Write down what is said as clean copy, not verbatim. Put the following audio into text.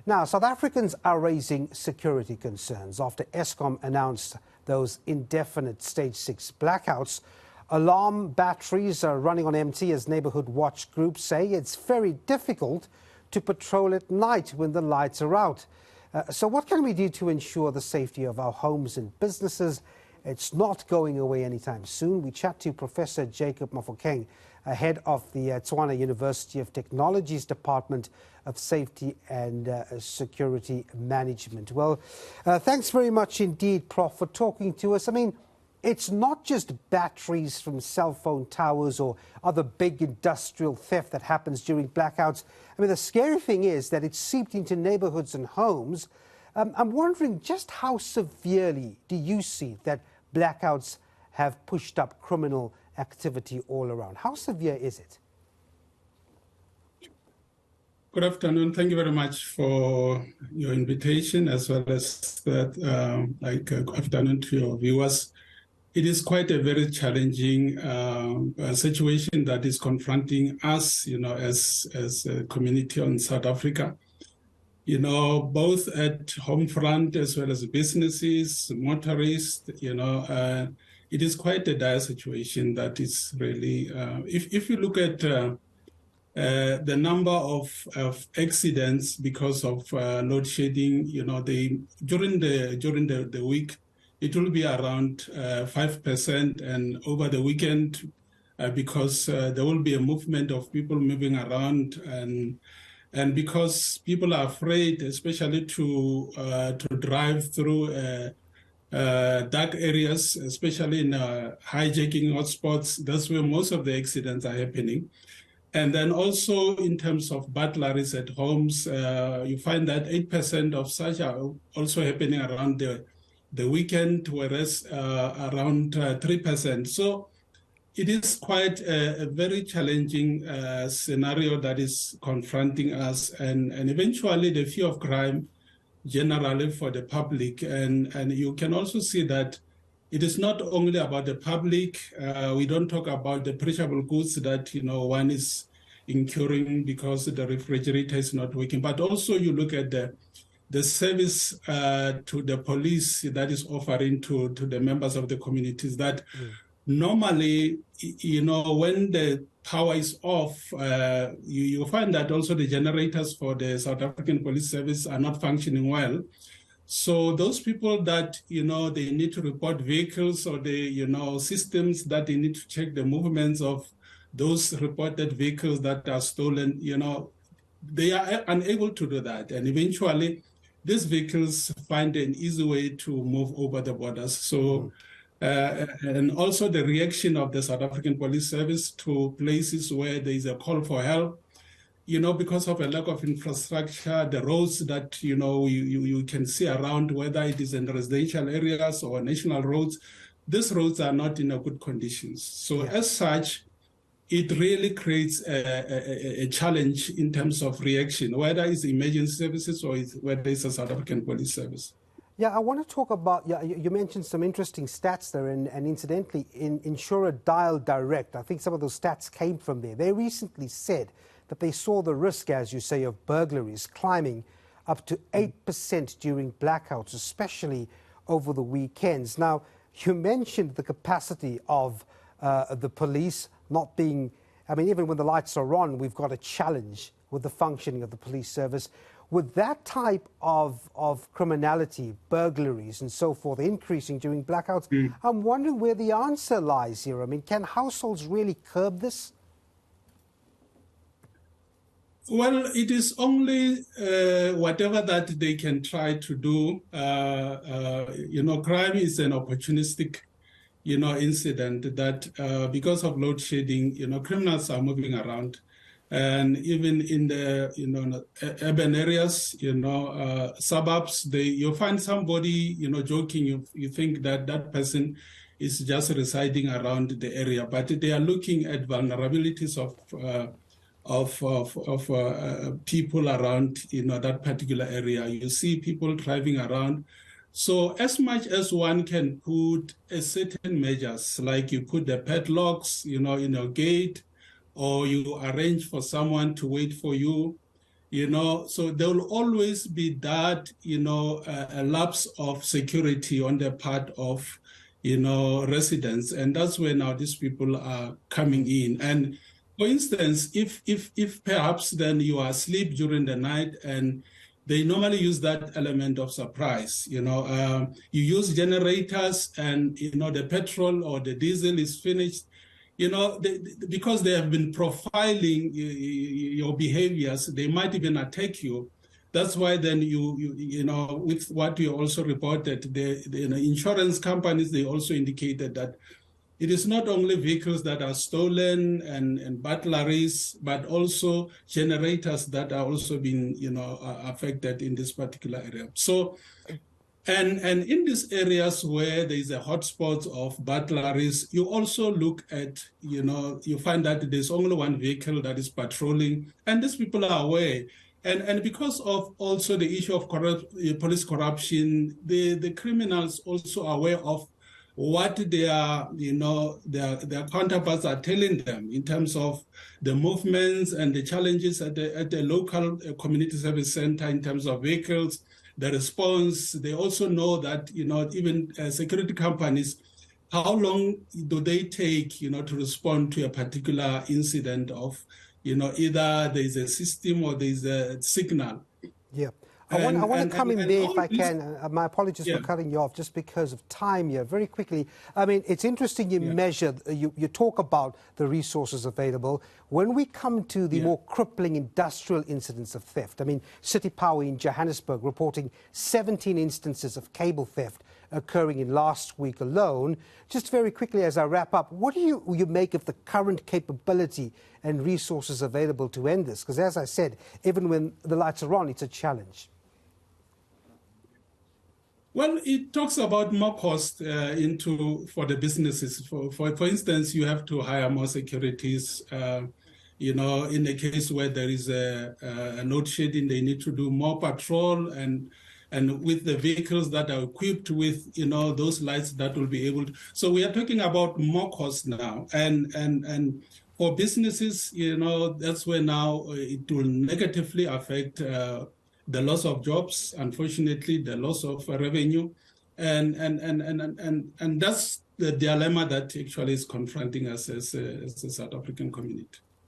Now, South Africans are raising security concerns after Eskom announced those indefinite stage 6 blackouts. Alarm batteries are running on empty as neighborhood watch groups say it's very difficult to patrol at night when the lights are out. So what can we do to ensure the safety of our homes and businesses? It's not going away anytime soon. We chat to Professor Jacob Mofokeng, head of the Tshwane University of Technology's Department of Safety and Security Management. Well, thanks very much indeed, Prof, for talking to us. I mean, it's not just batteries from cell phone towers or other big industrial theft that happens during blackouts. I mean, the scary thing is that it's seeped into neighborhoods and homes. I'm wondering just how severely do you see that blackouts have pushed up criminal activity all around? How severe is it? Good afternoon. Thank you very much for your invitation, as well as that, good afternoon to your viewers. It is quite a very challenging situation that is confronting us, as a community in South Africa. Both at home front as well as businesses, motorists, it is quite a dire situation that is really, if you look at the number of accidents because of load shedding, during the week, it will be around 5%, and over the weekend, because there will be a movement of people moving around, and because people are afraid, especially to drive through dark areas, especially in hijacking hotspots. That's where most of the accidents are happening. And then also in terms of burglaries at homes, you find that 8% of such are also happening around the weekend, whereas around 3%. So it is quite a very challenging scenario that is confronting us, and eventually the fear of crime generally for the public. And you can also see that it is not only about the public. We don't talk about the perishable goods that one is incurring because the refrigerator is not working, but also you look at the service to the police that is offering to the members of the communities that normally, when the power is off, you find that also the generators for the South African Police Service are not functioning well. So those people that, they need to report vehicles, or the, systems that they need to check the movements of those reported vehicles that are stolen, they are unable to do that. And eventually, these vehicles find an easy way to move over the borders. So, and also the reaction of the South African Police Service to places where there is a call for help, because of a lack of infrastructure, the roads that, you can see around, whether it is in residential areas or national roads, these roads are not in a good conditions. So as such, it really creates a challenge in terms of reaction, whether it's emergency services or whether it's a South African Police Service. Yeah, I want to talk about, you mentioned some interesting stats there, and incidentally, in Insurer Dial Direct, I think some of those stats came from there. They recently said that they saw the risk, as you say, of burglaries climbing up to 8% during blackouts, especially over the weekends. Now, you mentioned the capacity of the police not being, even when the lights are on, we've got a challenge with the functioning of the police service. With that type of criminality, burglaries and so forth, increasing during blackouts, I'm wondering where the answer lies here. Can households really curb this? Well, it is only whatever that they can try to do. Crime is an opportunistic, incident that because of load shedding, criminals are moving around. And even in the, urban areas, suburbs, you find somebody, joking, you think that that person is just residing around the area, but they are looking at vulnerabilities of people around, that particular area. You see people driving around. So as much as one can put a certain measures, like you put the padlocks, in your gate, or you arrange for someone to wait for you, So there will always be that, a lapse of security on the part of, residents. And that's where now these people are coming in. And for instance, if perhaps then you are asleep during the night, and they normally use that element of surprise. You use generators, and the petrol or the diesel is finished. Because they have been profiling your behaviors, they might even attack you. That's why then with what you also reported, the insurance companies, they also indicated that it is not only vehicles that are stolen and burglaries, but also generators that are also being, affected in this particular area. So, and in these areas where there is a hotspot of burglaries, you also look at, you find that there's only one vehicle that is patrolling, and these people are aware. And because of also the issue of police corruption, the criminals also are aware of what their counterparts are telling them in terms of the movements and the challenges at the local community service center in terms of vehicles, the response. They also know that, even security companies, how long do they take, to respond to a particular incident of, either there's a system or there's a signal. Yeah. I want to come in there if I can. My apologies for cutting you off just because of time here. Very quickly, I mean, it's interesting you measure, you talk about the resources available. When we come to the more crippling industrial incidents of theft, I mean, City Power in Johannesburg reporting 17 instances of cable theft occurring in last week alone. Just very quickly as I wrap up, what do you make of the current capability and resources available to end this? Because as I said, even when the lights are on, it's a challenge. Well, it talks about more cost for the businesses. For instance, you have to hire more securities. In the case where there is a load shedding, they need to do more patrol, and with the vehicles that are equipped with, those lights that will be able to. So we are talking about more cost now, and for businesses, that's where now it will negatively affect the loss of jobs, unfortunately, the loss of revenue, and that's the dilemma that actually is confronting us as a South African community.